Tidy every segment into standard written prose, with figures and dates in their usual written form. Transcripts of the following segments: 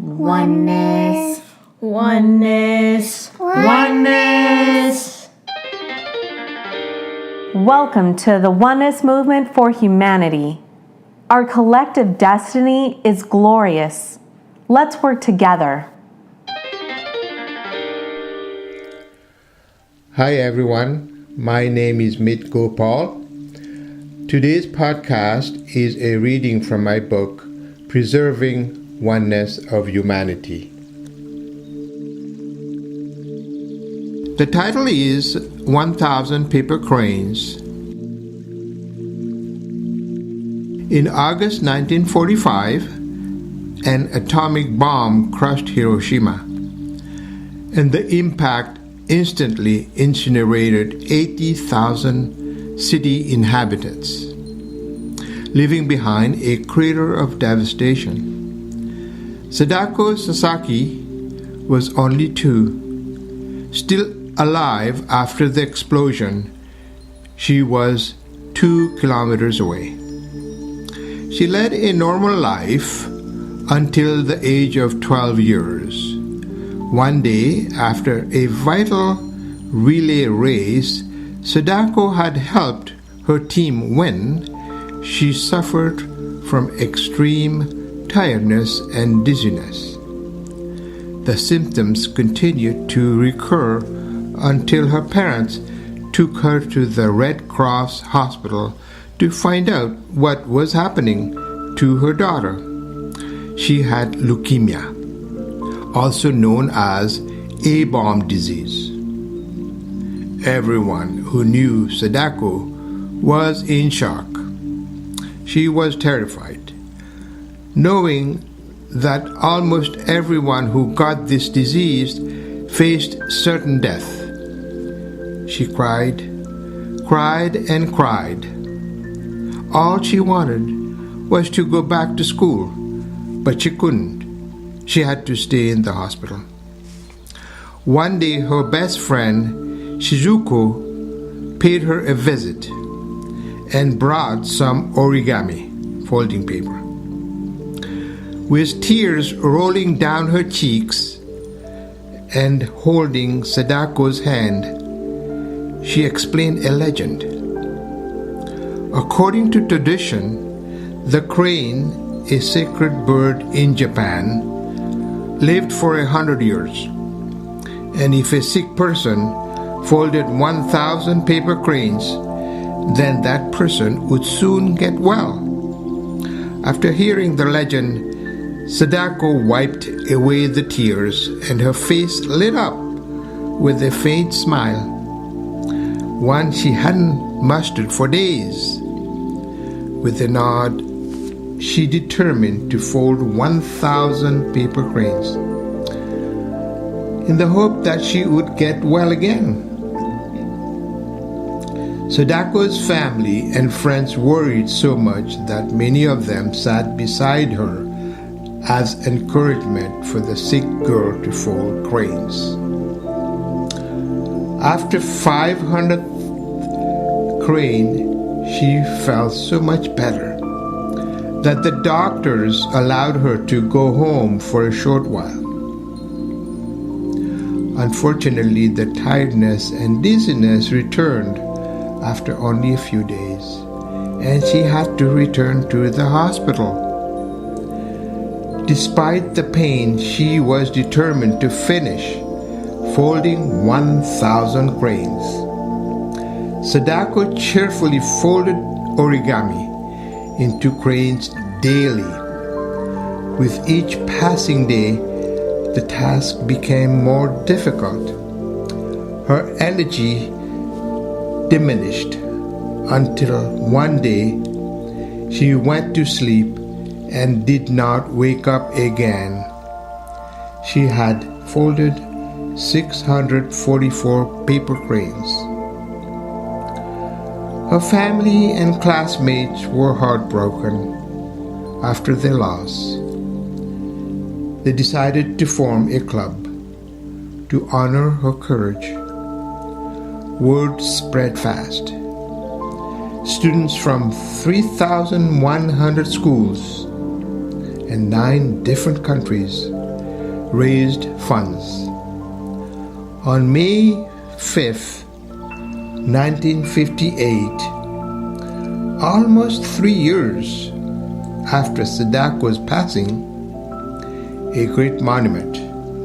Oneness. Oneness. Oneness. Welcome to the Oneness Movement for Humanity. Our collective destiny is glorious. Let's work together. Hi everyone, my name is Mit Gopal. Today's podcast is a reading from my book, Preserving Oneness of Humanity. The title is 1,000 Paper Cranes. In August 1945, an atomic bomb crushed Hiroshima, and the impact instantly incinerated 80,000 city inhabitants, leaving behind a crater of devastation. Sadako Sasaki was only 2. Still alive after the explosion, she was 2 kilometers away. She led a normal life until the age of 12 years. One day, after a vital relay race Sadako had helped her team win, she suffered from extreme tiredness and dizziness. The symptoms continued to recur until her parents took her to the Red Cross hospital to find out what was happening to her daughter. She had leukemia, also known as A-bomb disease. Everyone who knew Sadako was in shock. She was terrified, knowing that almost everyone who got this disease faced certain death. She cried and cried. All she wanted was to go back to school, but she couldn't. She had to stay in the hospital. One day, her best friend, Shizuko, paid her a visit and brought some origami, folding paper. With tears rolling down her cheeks and holding Sadako's hand, she explained a legend. According to tradition, the crane, a sacred bird in Japan, lived for 100 years. And if a sick person folded 1,000 paper cranes, then that person would soon get well. After hearing the legend, Sadako wiped away the tears and her face lit up with a faint smile, one she hadn't mustered for days. With a nod, she determined to fold 1,000 paper cranes in the hope that she would get well again. Sadako's family and friends worried so much that many of them sat beside her as encouragement for the sick girl to fold cranes. After 500th crane, she felt so much better that the doctors allowed her to go home for a short while. Unfortunately, the tiredness and dizziness returned after only a few days, and she had to return to the hospital. Despite the pain, she was determined to finish folding 1,000 cranes. Sadako cheerfully folded origami into cranes daily. With each passing day, the task became more difficult. Her energy diminished until one day she went to sleep and did not wake up again. She had folded 644 paper cranes. Her family and classmates were heartbroken after their loss. They decided to form a club to honor her courage. Word spread fast. Students from 3,100 schools and 9 different countries raised funds. On May 5th, 1958, almost 3 years after Sadako's passing, a great monument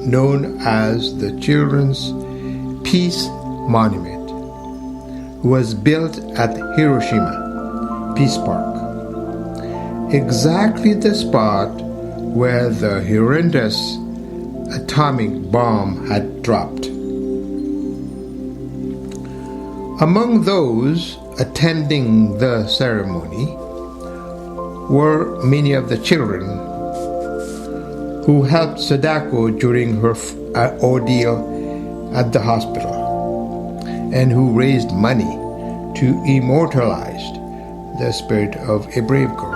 known as the Children's Peace Monument was built at Hiroshima Peace Park, exactly the spot where the horrendous atomic bomb had dropped. Among those attending the ceremony were many of the children who helped Sadako during her ordeal at the hospital and who raised money to immortalize the spirit of a brave girl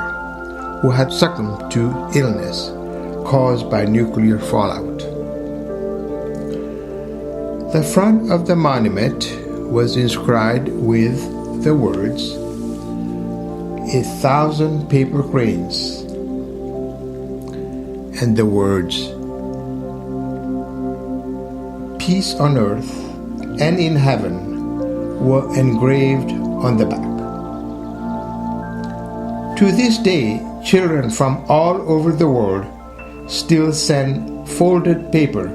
who had succumbed to illness caused by nuclear fallout. The front of the monument was inscribed with the words, "1,000 paper cranes," and the words, "Peace on earth and in heaven," were engraved on the back. To this day, children from all over the world still send folded paper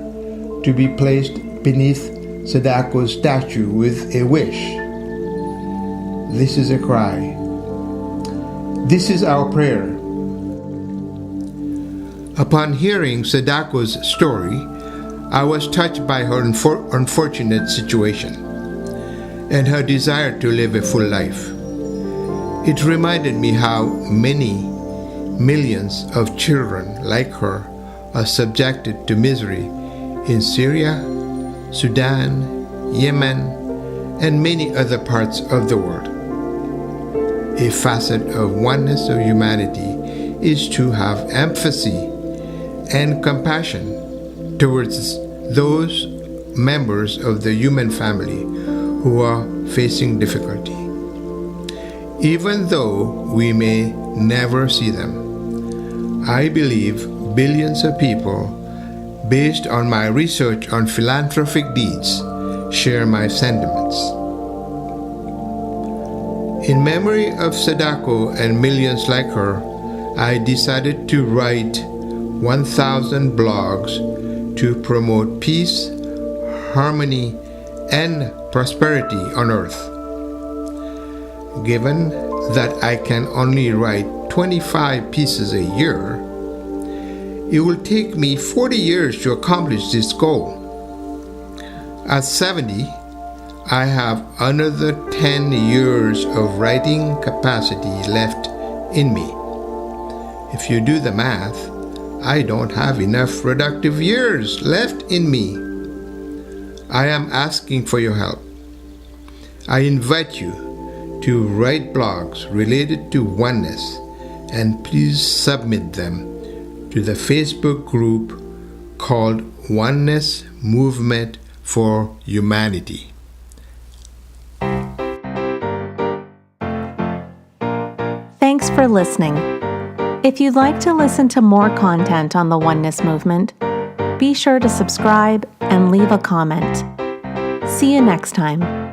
to be placed beneath Sadako's statue with a wish. This is a cry. This is our prayer. Upon hearing Sadako's story, I was touched by her unfortunate situation and her desire to live a full life. It reminded me how many millions of children like her are subjected to misery in Syria, Sudan, Yemen, and many other parts of the world. A facet of oneness of humanity is to have empathy and compassion towards those members of the human family who are facing difficulty. Even though we may never see them, I believe billions of people, based on my research on philanthropic deeds, share my sentiments. In memory of Sadako and millions like her, I decided to write 1,000 blogs to promote peace, harmony, and prosperity on earth. Given that I can only write 25 pieces a year, it will take me 40 years to accomplish this goal. At 70, I have another 10 years of writing capacity left in me. If you do the math, I don't have enough productive years left in me. I am asking for your help. I invite you to write blogs related to oneness, and please submit them to the Facebook group called Oneness Movement for Humanity. Thanks for listening. If you'd like to listen to more content on the Oneness Movement, be sure to subscribe and leave a comment. See you next time.